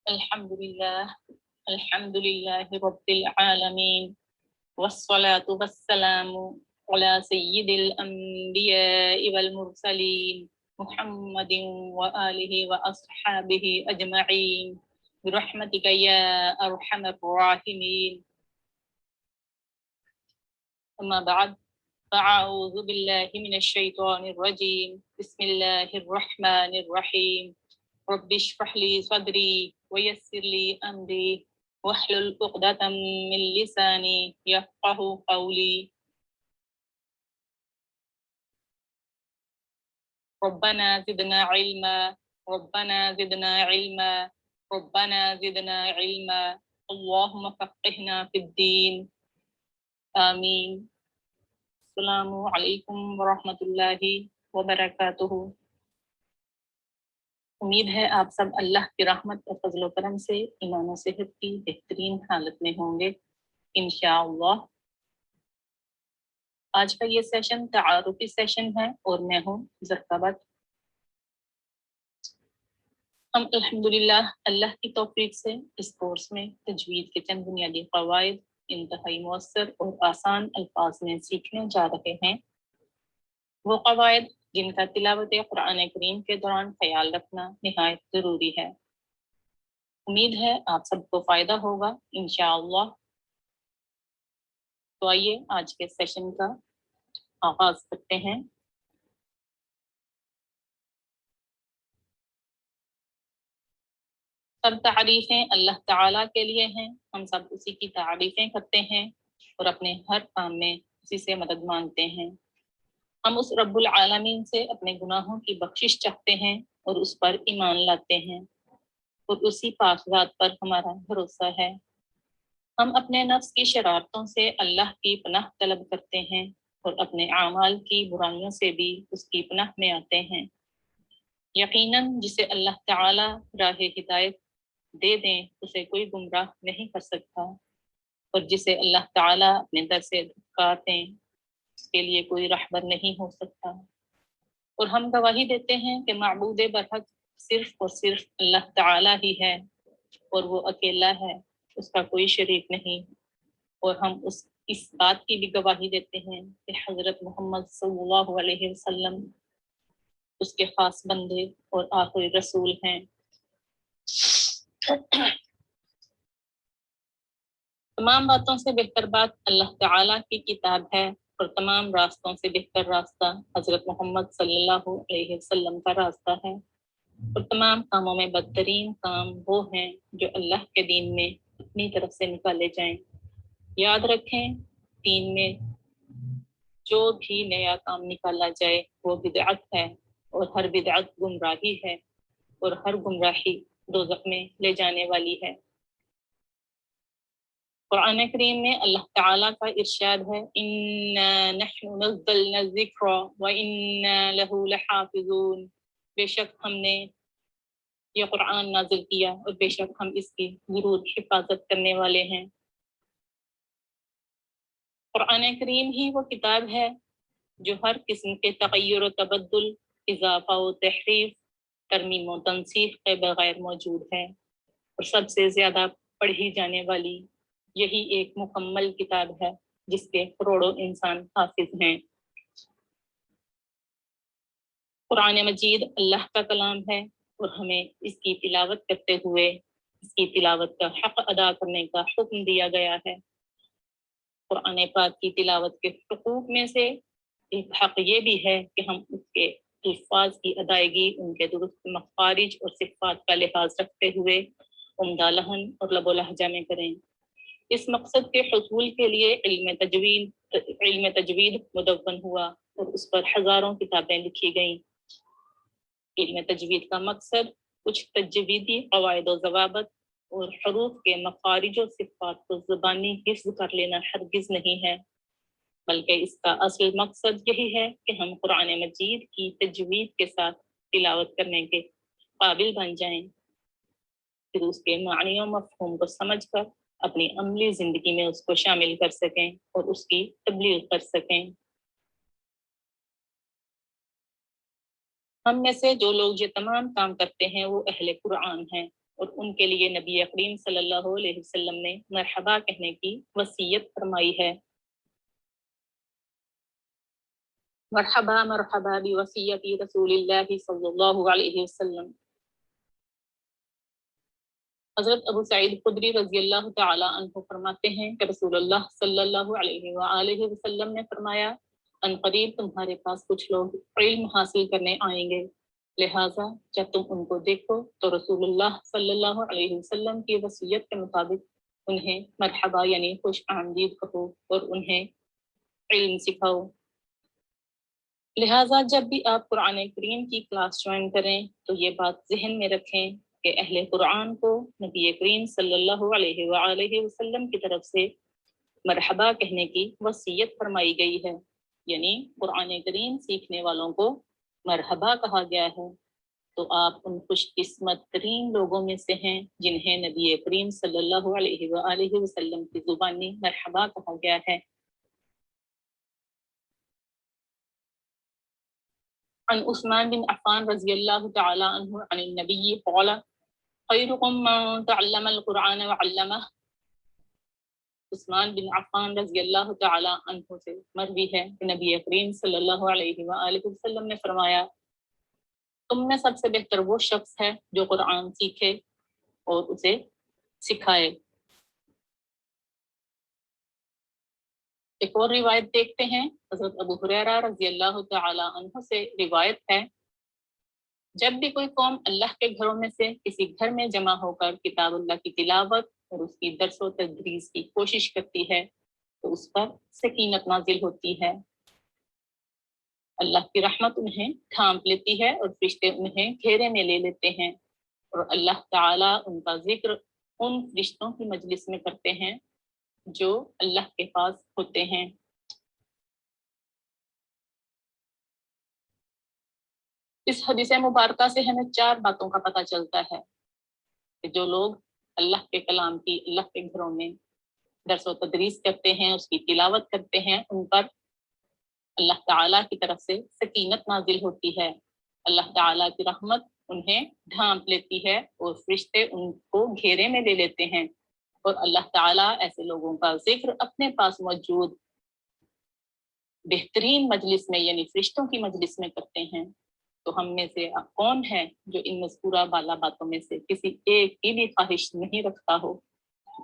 الحمد لله رب العالمين والصلاة والسلام على سيد الأنبياء والمرسلين محمد وآله وأصحابه أجمعين برحمتك يا أرحم الراحمين. أما بعد، فأعوذ بالله من الشيطان الرجيم. بسم الله الرحمن الرحيم. رب اشرح لي صدري ويسر لي أمري واحلل عقدة من لساني يفقهوا قولي. ربنا زدنا علما ربنا زدنا علما ربنا زدنا علما اللهم فقهنا في الدين آمين. السلام علیکم ورحمۃ اللہ وبرکاتہ۔ امید ہے آپ سب اللہ کی رحمت اور فضل و کرم سے ایمان و صحت کی بہترین حالت میں ہوں گے انشاءاللہ۔ آج کا یہ سیشن تعارفی سیشن ہے اور میں ہوں زرقبت۔ ہم الحمدللہ اللہ کی توفیق سے اس کورس میں تجوید کے چند بنیادی قواعد انتہائی مؤثر اور آسان الفاظ میں سیکھنے جا رہے ہیں۔ وہ قواعد جن کا تلاوت قرآن کریم کے دوران خیال رکھنا نہایت ضروری ہے۔ امید ہے آپ سب کو فائدہ ہوگا انشاءاللہ۔ تو آئیے آج کے سیشن کا آغاز کرتے ہیں۔ سب تعریفیں اللہ تعالیٰ کے لیے ہیں، ہم سب اسی کی تعریفیں کرتے ہیں اور اپنے ہر کام میں اسی سے مدد مانگتے ہیں۔ ہم اس رب العالمین سے اپنے گناہوں کی بخشش چاہتے ہیں اور اس پر ایمان لاتے ہیں اور اسی پاک ذات پر ہمارا بھروسہ ہے۔ ہم اپنے نفس کی شرارتوں سے اللہ کی پناہ طلب کرتے ہیں اور اپنے اعمال کی برائیوں سے بھی اس کی پناہ میں آتے ہیں۔ یقیناً جسے اللہ تعالی راہ ہدایت دے دیں اسے کوئی گمراہ نہیں کر سکتا، اور جسے اللہ تعالی اپنے در سے دھکار دیں اس کے لیے کوئی رہبر نہیں ہو سکتا۔ اور ہم گواہی دیتے ہیں کہ معبود برحق صرف اور صرف اللہ تعالی ہی ہے، اور وہ اکیلا ہے، اس کا کوئی شریک نہیں۔ اور ہم اس بات کی بھی گواہی دیتے ہیں کہ حضرت محمد صلی اللہ علیہ وسلم اس کے خاص بندے اور آخری رسول ہیں۔ تمام باتوں سے بہتر بات اللہ تعالیٰ کی کتاب ہے، اور تمام راستوں سے بہتر راستہ حضرت محمد صلی اللہ علیہ وسلم کا راستہ ہے، اور تمام کاموں میں بدترین کام وہ ہیں جو اللہ کے دین میں اپنی طرف سے نکالے جائیں۔ یاد رکھیں، دین میں جو بھی نیا کام نکالا جائے وہ بدعت ہے، اور ہر بدعت گمراہی ہے، اور ہر گمراہی دوزخ میں لے جانے والی ہے۔ قرآن کریم میں اللہ تعالیٰ کا ارشاد ہے، اِنَّا نَحْنُ نَزَّلْنَا الذِّكْرَ وَإِنَّا لَهُ لَحَافِظُونَ، بے شک ہم نے یہ قرآن نازل کیا اور بے شک ہم اس کی ضرور حفاظت کرنے والے ہیں۔ قرآن کریم ہی وہ کتاب ہے جو ہر قسم کے تغیر و تبدل، اضافہ و تحریف، ترمیم و تنسیخ کے بغیر موجود ہے، اور سب سے زیادہ پڑھی جانے والی یہی ایک مکمل کتاب ہے جس کے کروڑوں انسان حافظ ہیں۔ قرآن مجید اللہ کا کلام ہے، اور ہمیں اس کی تلاوت کرتے ہوئے اس کی تلاوت کا حق ادا کرنے کا حکم دیا گیا ہے۔ قرآن پاک کی تلاوت کے حقوق میں سے ایک حق یہ بھی ہے کہ ہم اس کے الفاظ کی ادائیگی ان کے درست مخارج اور صفات کا لحاظ رکھتے ہوئے عمدہ لحن اور لب و لہجہ میں کریں۔ اس مقصد کے حصول کے لیے علم تجوید مدون ہوا اور اس پر ہزاروں کتابیں لکھی گئیں۔ علم تجوید کا مقصد کچھ تجویدی قواعد و ضوابط اور حروف کے مخارج و صفات کو زبانی حفظ کر لینا ہرگز نہیں ہے، بلکہ اس کا اصل مقصد یہی ہے کہ ہم قرآن مجید کی تجوید کے ساتھ تلاوت کرنے کے قابل بن جائیں، پھر اس کے معنی و مفہوم کو سمجھ کر اپنی عملی زندگی میں اس کو شامل کر سکیں اور اس کی تبلیغ کر سکیں۔ ہم میں سے جو لوگ یہ تمام کام کرتے ہیں وہ اہل قرآن ہیں، اور ان کے لیے نبی کریم صلی اللہ علیہ وسلم نے مرحبا کہنے کی وصیت فرمائی ہے۔ مرحبا مرحبا بوصیت رسول اللہ صلی اللہ علیہ وسلم۔ حضرت ابو سعید خدری رضی اللہ تعالی عنہ فرماتے ہیں کہ رسول اللہ صلی اللہ علیہ وآلہ وسلم نے فرمایا، ان قریب تمہارے پاس کچھ لوگ علم حاصل کرنے آئیں گے، لہٰذا جب تم ان کو دیکھو تو رسول اللہ صلی اللہ علیہ وسلم کی وصیت کے مطابق انہیں مرحبا یعنی خوش آمدید کہو اور انہیں علم سکھاؤ۔ لہٰذا جب بھی آپ قرآن کریم کی کلاس جوائن کریں تو یہ بات ذہن میں رکھیں کہ اہل قرآن کو نبی کریم صلی اللہ علیہ وآلہ وسلم کی طرف سے مرحبا کہنے کی وصیت فرمائی گئی ہے، یعنی قرآن کریم سیکھنے والوں کو مرحبا کہا گیا ہے۔ تو آپ ان خوش قسمت ترین لوگوں میں سے ہیں جنہیں نبی کریم صلی اللہ علیہ وآلہ وسلم کی زبانی مرحبا کہا گیا ہے۔ عن عثمان بن عفان رضی اللہ تعالی عنہ عن النبی قال خیرکم من تعلم القرآن وعلمہ۔ عثمان بن عفان رضی اللہ تعالی عنہ سے مروی ہے کہ نبی کریم صلی اللہ علیہ وآلہ وسلم نے فرمایا، تم میں سب سے بہتر وہ شخص ہے جو قرآن سیکھے اور اسے سکھائے۔ ایک اور روایت دیکھتے ہیں، حضرت ابو ہریرہ رضی اللہ تعالی عنہ سے روایت ہے، جب بھی کوئی قوم اللہ کے گھروں میں سے کسی گھر میں جمع ہو کر کتاب اللہ کی تلاوت اور اس کی درس و تدریس کی کوشش کرتی ہے تو اس پر سکینت نازل ہوتی ہے، اللہ کی رحمت انہیں ڈھانپ لیتی ہے اور فرشتے انہیں گھیرے میں لے لیتے ہیں، اور اللہ تعالیٰ ان کا ذکر ان فرشتوں کی مجلس میں کرتے ہیں جو اللہ کے پاس ہوتے ہیں۔ اس حدیث مبارکہ سے ہمیں 4 باتوں کا پتہ چلتا ہے کہ جو لوگ اللہ کے کلام کی اللہ کے گھروں میں درس و تدریس کرتے ہیں، اس کی تلاوت کرتے ہیں، ان پر اللہ تعالیٰ کی طرف سے سکینت نازل ہوتی ہے، اللہ تعالیٰ کی رحمت انہیں ڈھانپ لیتی ہے اور فرشتے ان کو گھیرے میں لے لیتے ہیں، اور اللہ تعالیٰ ایسے لوگوں کا ذکر اپنے پاس موجود بہترین مجلس میں یعنی فرشتوں کی مجلس میں کرتے ہیں۔ تو ہم میں سے کون ہے جو ان مذکورہ بالا باتوں میں سے کسی ایک کی بھی خواہش نہیں رکھتا ہو؟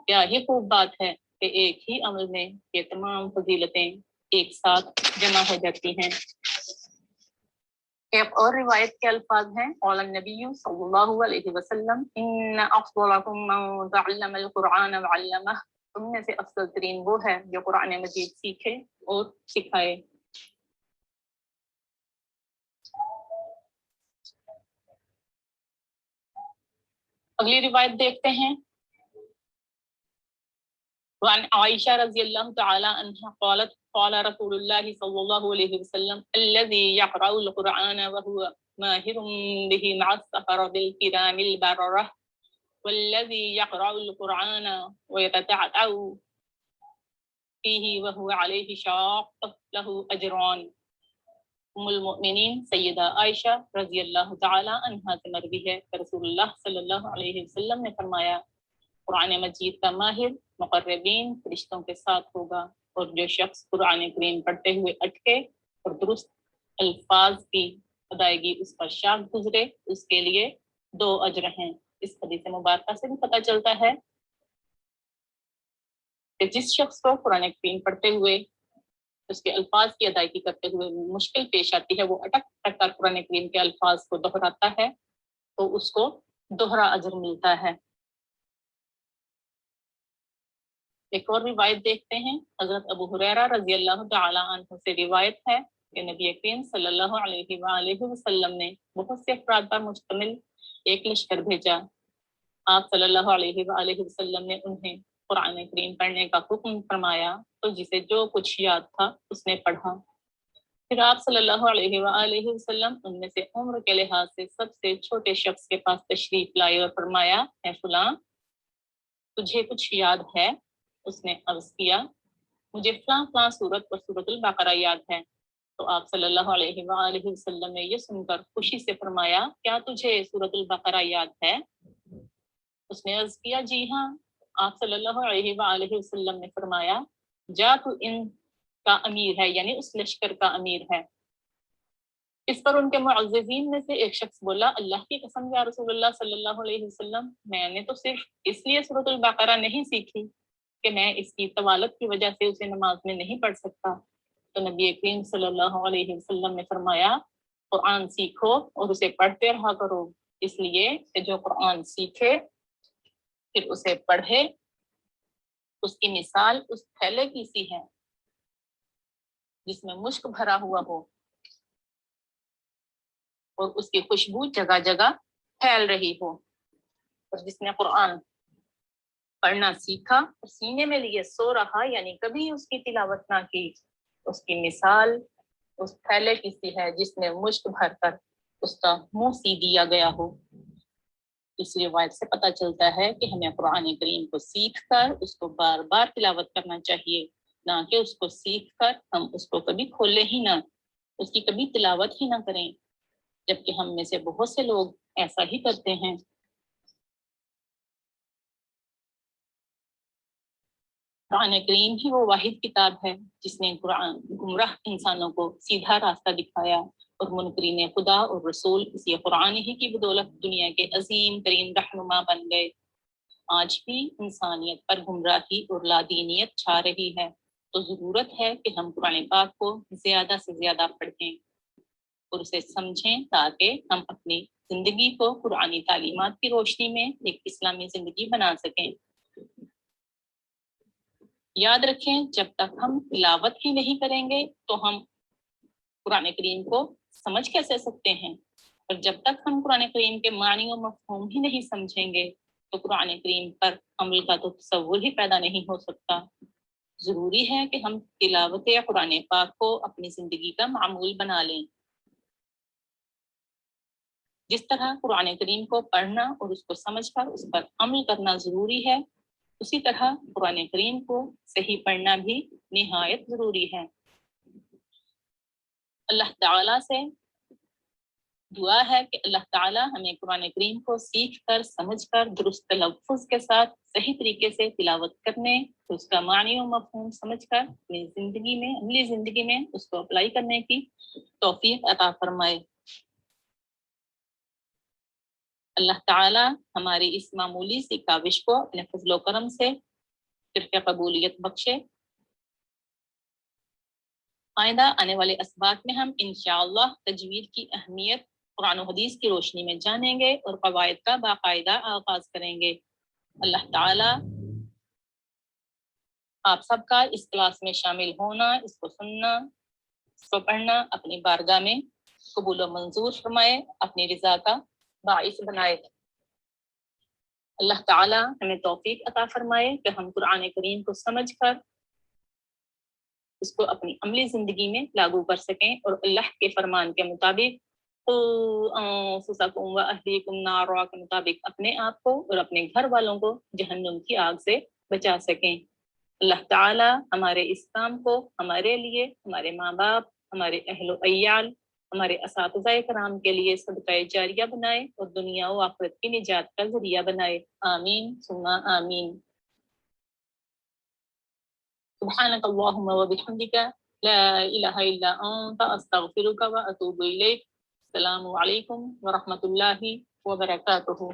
کیا یہ خوب بات ہے کہ ایک ہی عمل میں یہ تمام فضیلتیں ایک ساتھ جمع ہو جاتی ہیں۔ ایک اور روایت کے الفاظ ہیں، قال النبی صلی اللہ علیہ وسلم ان افضلکم من تعلم القرآن وعلمہ، تم میں سے افضل ترین وہ ہے جو قرآن مجید سیکھے اور سکھائے۔ اگلی روایت دیکھتے ہیں، وعن عائشہ رضی اللہ تعالی عنہ قالت قال رسول اللہ صلی اللہ علیہ وسلم الذي يقرأ القرآن وهو ماهر به مع السفرة الكرام البررة والذي يقرأ القرآن ويتتعتع فيه وهو عليه شاق له أجران۔ ام المؤمنین سیدہ عائشہ رضی اللہ تعالی عنہا سے مروی ہے کہ رسول اللہ صلی اللہ علیہ وسلم نے فرمایا، قرآن مجید کا ماہر مقربین فرشتوں کے ساتھ ہوگا، اور جو شخص قرآن کریم پڑھتے ہوئے اٹکے اور درست الفاظ کی ادائیگی اس پر شاخ گزرے، اس کے لیے 2 اجر ہیں۔ اس حدیث مبارکہ سے بھی پتہ چلتا ہے کہ جس شخص کو قرآن کریم پڑھتے ہوئے اس کے الفاظ کی ادائیگی کرتے ہوئے مشکل پیش آتی ہے، وہ اٹک اٹک کر قرآن کریم کے الفاظ کو دہراتا ہے تو اس کو دوہرا اجر ملتا ہے۔ ایک اور روایت دیکھتے ہیں، حضرت ابو ہریرہ رضی اللہ تعالی عنہ سے روایت ہے کہ نبی کریم صلی اللہ علیہ وآلہ وسلم نے بہت سے افراد پر مشتمل ایک لشکر بھیجا۔ آپ صلی اللہ علیہ وآلہ وسلم نے انہیں قرآن کریم پڑھنے کا حکم فرمایا تو جسے جو کچھ یاد تھا اس نے پڑھا۔ پھر آپ صلی اللہ علیہ وآلہ وسلم ان میں سے عمر کے لحاظ سے سب سے چھوٹے شخص کے پاس تشریف لائے اور فرمایا، اے فلاں تجھے کچھ یاد ہے؟ اس نے عرض کیا، مجھے فلاں فلاں سورت اور سورۃ البقرہ یاد ہے۔ تو آپ صلی اللہ علیہ وآلہ وسلم نے یہ سن کر خوشی سے فرمایا، کیا تجھے سورۃ البقرہ یاد ہے؟ اس نے عرض کیا جی ہاں، آپ صلی اللہ علیہ وآلہ وسلم نے فرمایا جا تو ان کا امیر ہے، یعنی اس لشکر کا امیر ہے۔ اس پر ان کے معززین میں سے ایک شخص بولا اللہ کی قسم یا رسول اللہ صلی اللہ علیہ وسلم، میں نے تو صرف اس لیے سورۃ البقرہ نہیں سیکھی کہ میں اس کی طوالت کی وجہ سے اسے نماز میں نہیں پڑھ سکتا۔ تو نبی کریم صلی اللہ علیہ وسلم نے فرمایا قرآن سیکھو اور اسے پڑھتے رہا کرو، اس لیے کہ جو قرآن سیکھے پھر اسے پڑھے اس کی مثال اس تھیلے کی سی ہے جس میں مشک بھرا ہوا ہو اور اس کی خوشبو جگہ جگہ پھیل رہی ہو۔ اور جس نے قرآن پڑھنا سیکھا اور سینے میں لیے سو رہا، یعنی کبھی اس کی تلاوت نہ کی، اس کی مثال اس تھیلے کی سی ہے جس میں مشک بھر کر اس کا منہ سی دیا گیا ہو۔ اس روایت سے پتہ چلتا ہے کہ ہمیں قرآن کریم کو سیکھ کر اس کو بار بار تلاوت کرنا چاہیے، نہ کہ اس کو سیکھ کر ہم اس کو کبھی کھولے ہی نہ، اس کی کبھی تلاوت ہی نہ کریں، جبکہ ہم میں سے بہت سے لوگ ایسا ہی کرتے ہیں۔ قرآن کریم ہی وہ واحد کتاب ہے جس نے قرآن گمراہ انسانوں کو سیدھا راستہ دکھایا، اور منکرین خدا اور رسول اسی قرآن ہی کی بدولت دنیا کے عظیم ترین رہنما بن گئے۔ آج بھی انسانیت پر گمراہی اور لادینیت چھا رہی ہے، تو ضرورت ہے کہ ہم قرآن پاک کو زیادہ سے زیادہ پڑھیں اور اسے سمجھیں، تاکہ ہم اپنی زندگی کو قرآنی تعلیمات کی روشنی میں ایک اسلامی زندگی بنا سکیں۔ یاد رکھیں جب تک ہم تلاوت ہی نہیں کریں گے تو ہم قرآن کریم کو سمجھ کیسے سکتے ہیں، اور جب تک ہم قرآن کریم کے معنی و مفہوم ہی نہیں سمجھیں گے تو قرآن کریم پر عمل کا تو تصور ہی پیدا نہیں ہو سکتا۔ ضروری ہے کہ ہم تلاوت قرآن پاک کو اپنی زندگی کا معمول بنا لیں۔ جس طرح قرآن کریم کو پڑھنا اور اس کو سمجھ کر اس پر عمل کرنا ضروری ہے، اسی طرح قرآن کریم کو صحیح پڑھنا بھی نہایت ضروری ہے۔ اللہ تعالیٰ سے دعا ہے کہ اللہ تعالیٰ ہمیں قرآن کریم کو سیکھ کر سمجھ کر درست تلفظ کے ساتھ صحیح طریقے سے تلاوت کرنے، اس کا معنی و مفہوم سمجھ کر اپنی زندگی میں عملی زندگی میں اس کو اپلائی کرنے کی توفیق عطا فرمائے۔ اللہ تعالیٰ ہماری اس معمولی سی کاوش کو اپنے فضل و کرم سے صرف قبولیت بخشے۔ آئندہ آنے والے اسباق میں ہم انشاءاللہ تجوید کی اہمیت قرآن و حدیث کی روشنی میں جانیں گے اور قواعد کا باقاعدہ آغاز کریں گے۔ اللہ تعالیٰ آپ سب کا اس کلاس میں شامل ہونا، اس کو سننا، اس کو پڑھنا اپنی بارگاہ میں قبول و منظور فرمائے، اپنی رضا کا باعث بنائے۔ اللہ تعالیٰ ہمیں توفیق عطا فرمائے کہ ہم قرآن کریم کو سمجھ کر اس کو اپنی عملی زندگی میں لاگو کر سکیں اور اللہ کے فرمان کے مطابق قُوا أَنفُسَكُمْ وَأَهْلِيكُمْ نَارًا کے مطابق اپنے آپ کو اور اپنے گھر والوں کو جہنم کی آگ سے بچا سکیں۔ اللہ تعالی ہمارے اس کام کو ہمارے لیے، ہمارے ماں باپ، ہمارے اہل و عیال، ہمارے اساتذہ کرام کے لیے صدقہ جاریہ بنائے اور دنیا و آخرت کی نجات کا ذریعہ بنائے۔ آمین ثم آمین۔ سبحانك اللهم وبحمدك لا إله إلا أنت أستغفرك وأتوب إليك۔ السلام علیکم ورحمۃ اللہ وبرکاتہ۔